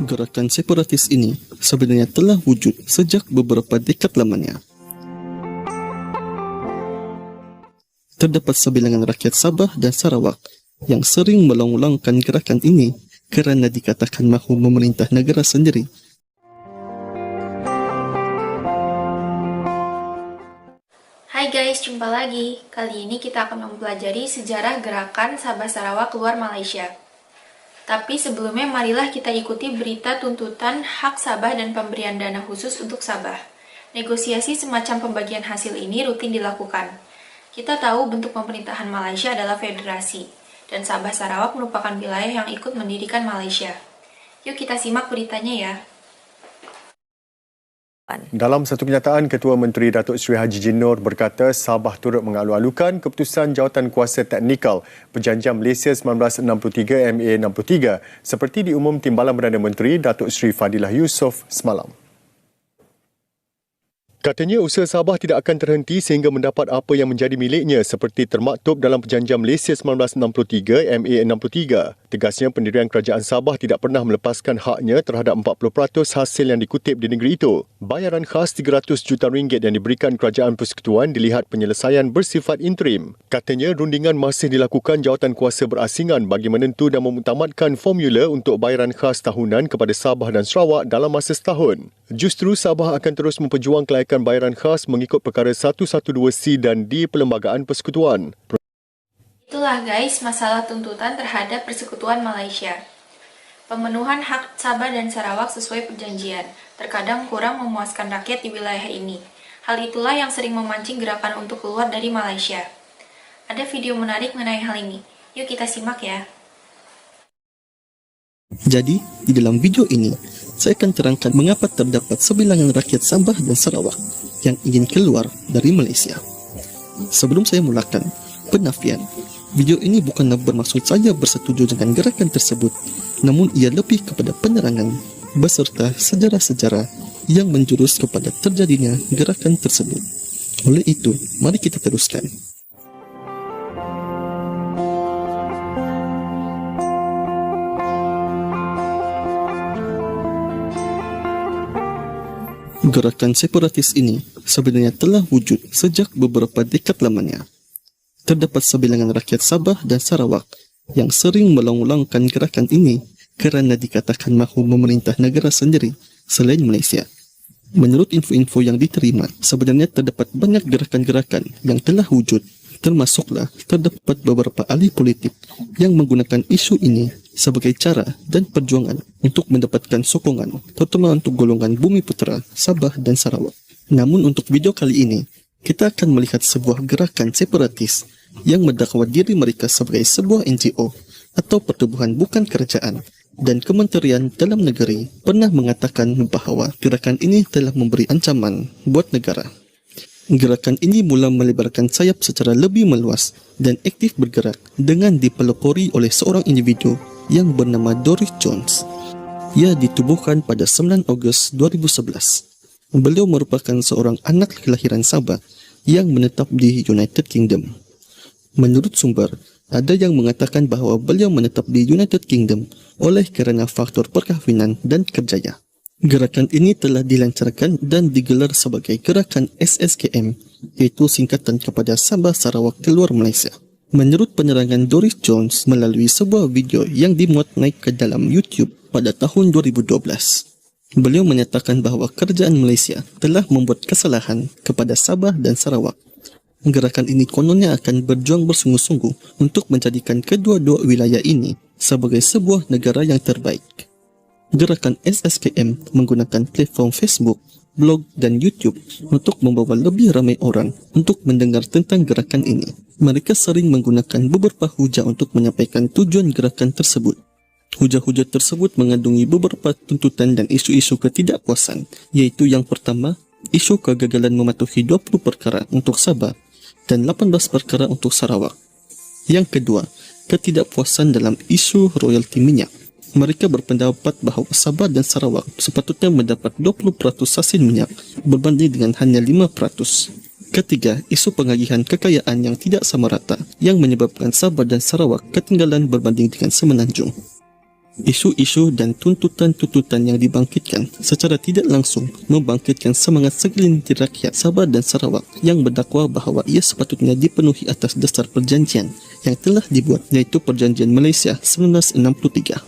Gerakan separatis ini sebenarnya telah wujud sejak beberapa dekad lamanya. Terdapat sebilangan rakyat Sabah dan Sarawak yang sering melong-longkan gerakan ini kerana dikatakan mahu memerintah negara sendiri. Hai guys, jumpa lagi. Kali ini kita akan mempelajari sejarah gerakan Sabah Sarawak keluar Malaysia. Tapi sebelumnya marilah kita ikuti berita tuntutan hak Sabah dan pemberian dana khusus untuk Sabah. Negosiasi semacam pembagian hasil ini rutin dilakukan. Kita tahu bentuk pemerintahan Malaysia adalah federasi, dan Sabah Sarawak merupakan wilayah yang ikut mendirikan Malaysia. Yuk kita simak beritanya ya. Dalam satu kenyataan, Ketua Menteri Datuk Seri Haji Jin Noor berkata Sabah turut mengalu-alukan keputusan Jawatankuasa Teknikal Perjanjian Malaysia 1963 MA 63 seperti diumum Timbalan Perdana Menteri Datuk Seri Fadilah Yusof semalam. Katanya usaha Sabah tidak akan terhenti sehingga mendapat apa yang menjadi miliknya seperti termaktub dalam Perjanjian Malaysia 1963 MA 63. Tegasnya pendirian kerajaan Sabah tidak pernah melepaskan haknya terhadap 40% hasil yang dikutip di negeri itu. Bayaran khas RM300 juta yang diberikan Kerajaan Persekutuan dilihat penyelesaian bersifat interim. Katanya rundingan masih dilakukan Jawatankuasa berasingan bagi menentu dan memutamatkan formula untuk bayaran khas tahunan kepada Sabah dan Sarawak dalam masa setahun. Justru Sabah akan terus memperjuang kelaikan bayaran khas mengikut perkara 112C dan D Perlembagaan Persekutuan. Itulah guys masalah tuntutan terhadap Persekutuan Malaysia. Pemenuhan hak Sabah dan Sarawak sesuai perjanjian terkadang kurang memuaskan rakyat di wilayah ini. Hal itulah yang sering memancing gerakan untuk keluar dari Malaysia. Ada video menarik mengenai hal ini. Yuk kita simak ya. Jadi, di dalam video ini, saya akan terangkan mengapa terdapat sebilangan rakyat Sabah dan Sarawak yang ingin keluar dari Malaysia. Sebelum saya mulakan penafian, video ini bukanlah bermaksud saya bersetuju dengan gerakan tersebut, namun ia lebih kepada penerangan beserta sejarah-sejarah yang menjurus kepada terjadinya gerakan tersebut. Oleh itu, mari kita teruskan. Gerakan separatis ini sebenarnya telah wujud sejak beberapa dekad lamanya. Terdapat sebilangan rakyat Sabah dan Sarawak yang sering melong-longkan gerakan ini kerana dikatakan mahu memerintah negara sendiri selain Malaysia. Menurut info-info yang diterima, sebenarnya terdapat banyak gerakan-gerakan yang telah wujud, termasuklah terdapat beberapa ahli politik yang menggunakan isu ini sebagai cara dan perjuangan untuk mendapatkan sokongan, terutama untuk golongan Bumi Putera, Sabah dan Sarawak. Namun untuk video kali ini, kita akan melihat sebuah gerakan separatis yang mendakwa diri mereka sebagai sebuah NGO atau pertubuhan bukan kerajaan, dan Kementerian Dalam Negeri pernah mengatakan bahawa gerakan ini telah memberi ancaman buat negara. Gerakan ini mula melebarkan sayap secara lebih meluas dan aktif bergerak dengan dipelopori oleh seorang individu yang bernama Doris Jones. Ia ditubuhkan pada 9 Ogos 2011. Beliau merupakan seorang anak kelahiran Sabah yang menetap di United Kingdom. Menurut sumber, ada yang mengatakan bahawa beliau menetap di United Kingdom oleh kerana faktor perkahwinan dan kerjaya. Gerakan ini telah dilancarkan dan digelar sebagai gerakan SSKM, iaitu singkatan kepada Sabah Sarawak keluar Malaysia. Menurut penerangan Doris Jones melalui sebuah video yang dimuat naik ke dalam YouTube pada tahun 2012, beliau menyatakan bahawa kerajaan Malaysia telah membuat kesalahan kepada Sabah dan Sarawak. Gerakan ini kononnya akan berjuang bersungguh-sungguh untuk menjadikan kedua-dua wilayah ini sebagai sebuah negara yang terbaik. Gerakan SSKM menggunakan platform Facebook, blog dan YouTube untuk membawa lebih ramai orang untuk mendengar tentang gerakan ini. Mereka sering menggunakan beberapa hujah untuk menyampaikan tujuan gerakan tersebut. Hujah-hujah tersebut mengandungi beberapa tuntutan dan isu-isu ketidakpuasan, iaitu yang pertama, isu kegagalan mematuhi 20 perkara untuk Sabah dan 18 perkara untuk Sarawak. Yang kedua, ketidakpuasan dalam isu royalti minyak. Mereka berpendapat bahawa Sabah dan Sarawak sepatutnya mendapat 20% hasil minyak berbanding dengan hanya 5%. Ketiga, isu pengagihan kekayaan yang tidak sama rata yang menyebabkan Sabah dan Sarawak ketinggalan berbanding dengan Semenanjung. Isu-isu dan tuntutan-tuntutan yang dibangkitkan secara tidak langsung membangkitkan semangat segelintir rakyat Sabah dan Sarawak yang berdakwa bahawa ia sepatutnya dipenuhi atas dasar perjanjian yang telah dibuat, iaitu Perjanjian Malaysia 1963.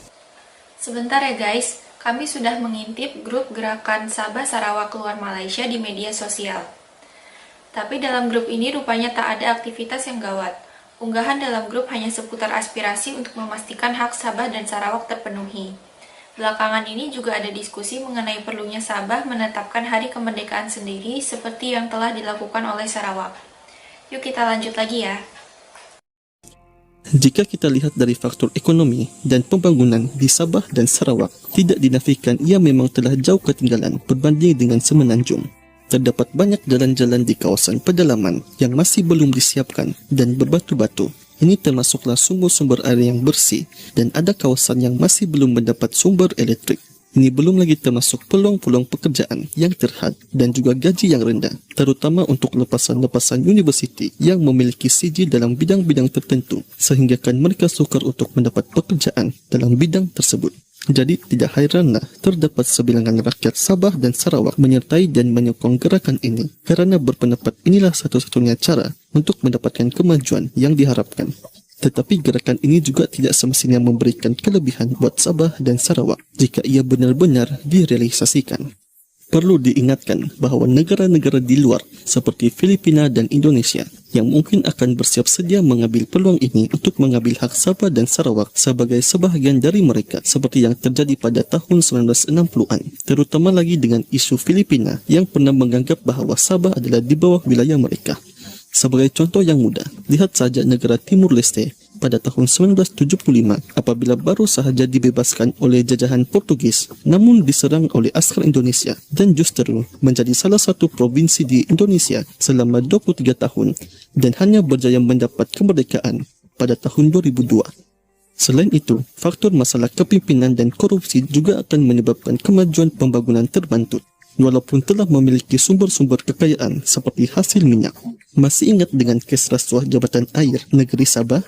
Sebentar ya guys, kami sudah mengintip grup gerakan Sabah Sarawak Keluar Malaysia di media sosial. Tapi dalam grup ini rupanya tak ada aktivitas yang gawat. Unggahan dalam grup hanya seputar aspirasi untuk memastikan hak Sabah dan Sarawak terpenuhi. Belakangan ini juga ada diskusi mengenai perlunya Sabah menetapkan hari kemerdekaan sendiri seperti yang telah dilakukan oleh Sarawak. Yuk kita lanjut lagi ya. Jika kita lihat dari faktor ekonomi dan pembangunan di Sabah dan Sarawak, tidak dinafikan ia memang telah jauh ketinggalan berbanding dengan Semenanjung. Terdapat banyak jalan-jalan di kawasan pedalaman yang masih belum disiapkan dan berbatu-batu. Ini termasuklah sumber-sumber air yang bersih dan ada kawasan yang masih belum mendapat sumber elektrik. Ini belum lagi termasuk peluang-peluang pekerjaan yang terhad dan juga gaji yang rendah, terutama untuk lepasan-lepasan universiti yang memiliki CG dalam bidang-bidang tertentu sehinggakan mereka sukar untuk mendapat pekerjaan dalam bidang tersebut. Jadi tidak hairanlah terdapat sebilangan rakyat Sabah dan Sarawak menyertai dan menyokong gerakan ini kerana berpendapat inilah satu-satunya cara untuk mendapatkan kemajuan yang diharapkan. Tetapi gerakan ini juga tidak semestinya memberikan kelebihan buat Sabah dan Sarawak jika ia benar-benar direalisasikan. Perlu diingatkan bahawa negara-negara di luar seperti Filipina dan Indonesia yang mungkin akan bersiap sedia mengambil peluang ini untuk mengambil hak Sabah dan Sarawak sebagai sebahagian dari mereka seperti yang terjadi pada tahun 1960-an, terutama lagi dengan isu Filipina yang pernah menganggap bahawa Sabah adalah di bawah wilayah mereka. Sebagai contoh yang mudah, lihat saja negara Timur Leste pada tahun 1975 apabila baru sahaja dibebaskan oleh jajahan Portugis namun diserang oleh askar Indonesia dan justru menjadi salah satu provinsi di Indonesia selama 23 tahun dan hanya berjaya mendapat kemerdekaan pada tahun 2002. Selain itu, faktor masalah kepimpinan dan korupsi juga akan menyebabkan kemajuan pembangunan terbantut. Walaupun telah memiliki sumber-sumber kekayaan seperti hasil minyak. Masih ingat dengan kes rasuah Jabatan Air Negeri Sabah?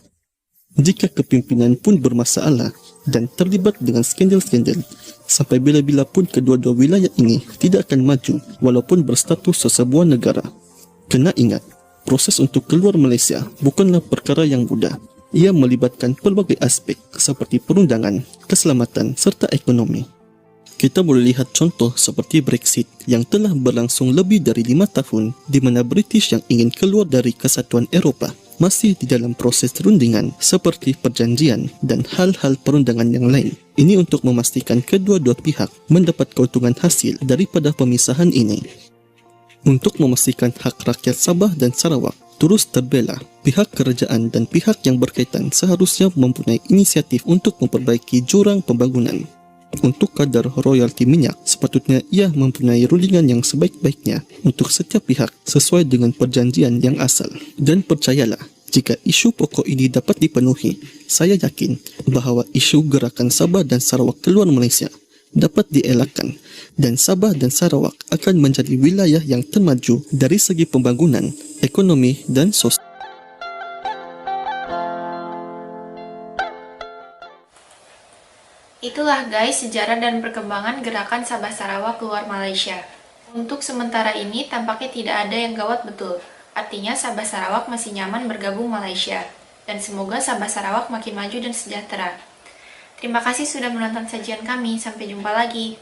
Jika kepimpinan pun bermasalah dan terlibat dengan skandal-skandal, sampai bila-bila pun kedua-dua wilayah ini tidak akan maju walaupun berstatus sesebuah negara. Kena ingat, proses untuk keluar Malaysia bukanlah perkara yang mudah. Ia melibatkan pelbagai aspek seperti perundangan, keselamatan serta ekonomi. Kita boleh lihat contoh seperti Brexit yang telah berlangsung lebih dari 5 tahun di mana British yang ingin keluar dari Kesatuan Eropah masih di dalam proses rundingan seperti perjanjian dan hal-hal perundangan yang lain. Ini untuk memastikan kedua-dua pihak mendapat keuntungan hasil daripada pemisahan ini. Untuk memastikan hak rakyat Sabah dan Sarawak terus terbela, pihak kerajaan dan pihak yang berkaitan seharusnya mempunyai inisiatif untuk memperbaiki jurang pembangunan. Untuk kadar royalti minyak, sepatutnya ia mempunyai rundingan yang sebaik-baiknya untuk setiap pihak sesuai dengan perjanjian yang asal. Dan percayalah, jika isu pokok ini dapat dipenuhi, saya yakin bahawa isu gerakan Sabah dan Sarawak keluar Malaysia dapat dielakkan dan Sabah dan Sarawak akan menjadi wilayah yang termaju dari segi pembangunan, ekonomi dan sosial. Itulah guys sejarah dan perkembangan gerakan Sabah Sarawak keluar Malaysia. Untuk sementara ini tampaknya tidak ada yang gawat betul. Artinya Sabah Sarawak masih nyaman bergabung Malaysia. Dan semoga Sabah Sarawak makin maju dan sejahtera. Terima kasih sudah menonton sajian kami. Sampai jumpa lagi.